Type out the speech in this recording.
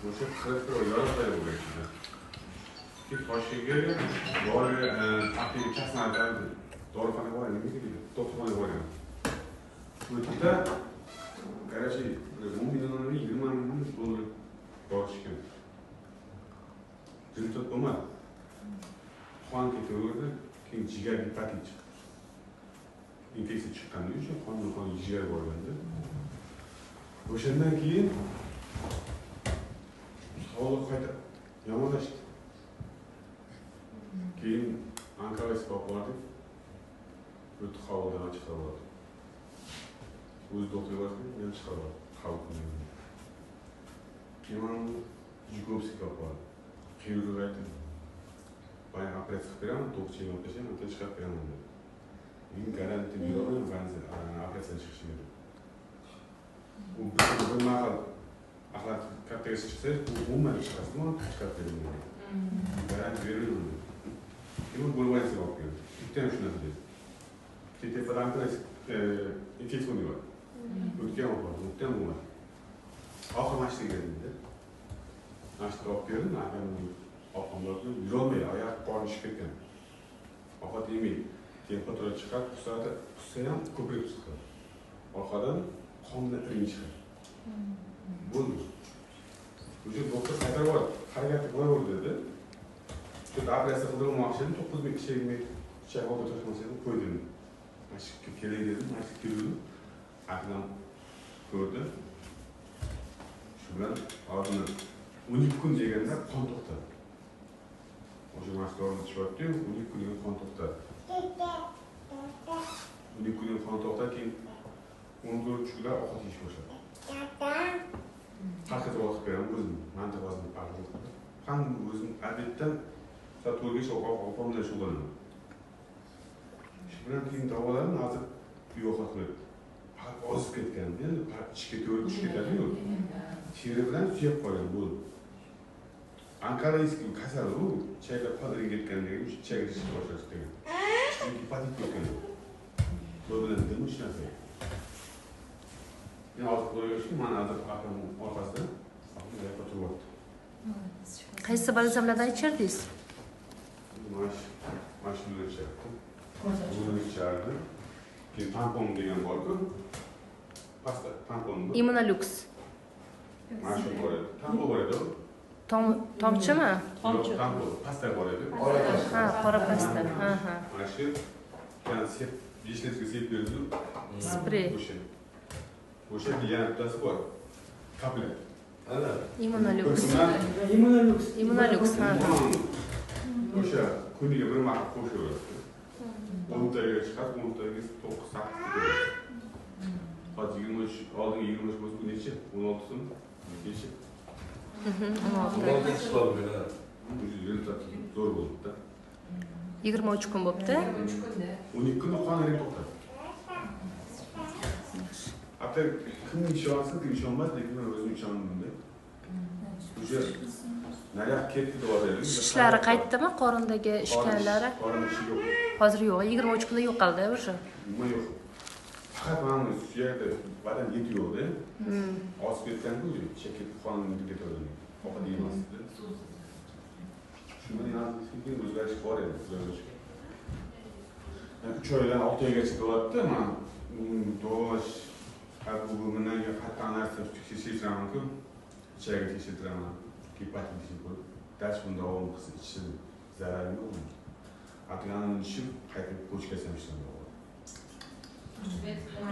o'sha qilib yorqay bo'lgan. Ki Toshkentga bor taqiy kasanadan dorixona bor, nima deydi? Doktorxona bor. Bu yerda qarashing, 10 milliondan 20 million dollar borishgan. Rezultat bo'lmadi. Qon ketaverdi, keyin jigar gepatit chiqdi. Infeksiya chiqqandan uchun qon jigar bo'lganda. O'shandan keyin sog'liq qayta yomonlashdi. Keyin onkologga bordik. O'tib qolgan chiqib oldi. O'z doktorlarga men chiqib oldi. Xalqning. Keyin Jigobskiga bordi. Xirurg aytdi. Bayağı operatsiya qilib beraman, to'qchiga o'tasham, o'ta chiqarib beraman dedi. Men garantiya beraman, ba'zi operatsiya chiqishiga. U bir mahal axlat kattaga chiqsa, u umuman chiqasmi, chiqarib beraman. Garantiya beraman. Keyin bo'lmaysa olib keldi. Ikkita shunaqa dedi. Tepadan infeksiya bor. O'tgan bor, o'tgan bo'lmadi. Oxir mashinaga keldi. Mashina olib keldim, oqimlarni yurolmay, oyoq qorni ishib ketgan. Ovqat yemay, temperatura chiqib, qussa ham ko'prik chiqdi. Orqadan qonda irin chiqdi. Bo'ldi. O'sha doktor qaytarib bordi. Harakat qilaver dedi. Shu operatsiya qildirmoqchi edim, 9 ming kishi chayqovga tashlamasam qo'ydim. Mashqqa kelay dedim, mashqqa keldim. Aqlam ko'rdi. Shu bilan oldin 12 kun deganda qon to'xtadi. O'sha mashqlarni ichibdi, 12 kunga qon to'xtadi. 12 kunga qon to'xtadi, keyin 14 kunlar ovqat yeyish boshladi. Haqiqat vaqt beraman o'zim, mantavazim aql. Ham o'zim adetdan soat 4gacha ovqat bilan shug'ullanaman. Shu bilan keyin davolarni hozir yo'qot qilib, ozib ketgan, endi ichga to'lib tushib ketadi-ku. Teri bilan suyab qolgan bo'ldi. Onkologik kasal u, chayga qadriga ketgandan keyin chayga chiqib boshlash degan. Gepatit bo'lgan. Bu bilan nima ish narsa? Men hozir qo'yishim, mana hozir aqlim orqasida aqlim turibdi. Qaysi balzamlardan ichirdingiz? Mashinalar ichyapti. Buni ichardi. Keyin tampon degan bor-ku. Pasta tampon. Immunolux. Mashina bor edi. Tampon bor edi. Tomchimi? Tomchi. Tampon, pasta bor edi. Ha, qora pasta. Ha. Mana shu yana sep, 5 litrga sep berdi. Sprey. O'sha yana bittasi bor. Kaplar. Ana. Immunolux. Immunolux. Ha. O'sha kuniga bir marta qo'shaveradi. 10 taga chiqib, 10 taga 9 soat ketadi. Hozir 23, oldin 23 bo'lsa bu necha? 16 so'm. Necha? 16 chiqib bo'ladi. Rezultat zo'r bo'ldi-da. 23 kun bo'pti. 12 kun qonga to'xtadi. Hatta kim ishonsa, kim ishonmas, lekin men o'zim ishondim-da. O'sha naryoq ketdi deb Shishlari qaytdimi? Qorindagi ishkanlari? Qorinda ishi yo'q. Hozir yo'q. 23 kunda yo'qoldi o'sha. Nima yo'q. Faqat mana suyakda badan yeti yo'q-da. Ozib ketgan-ku, chekib qonini ketadi. Ovqat yemasdi. Shundan yana o'zgarish bor edi, o'zgarish. 3 oydan 6 oygacha bo'lyapti, mana dolash bu bundan qattiq narsa tekshirishraman-ku. Ichagi tekshirtiraman. Gepatit ishi bor. Dash bunda davom qilsa ichi zarar yo'qmi? Atganini ishib qaytib ko'chga ham ishlamadi.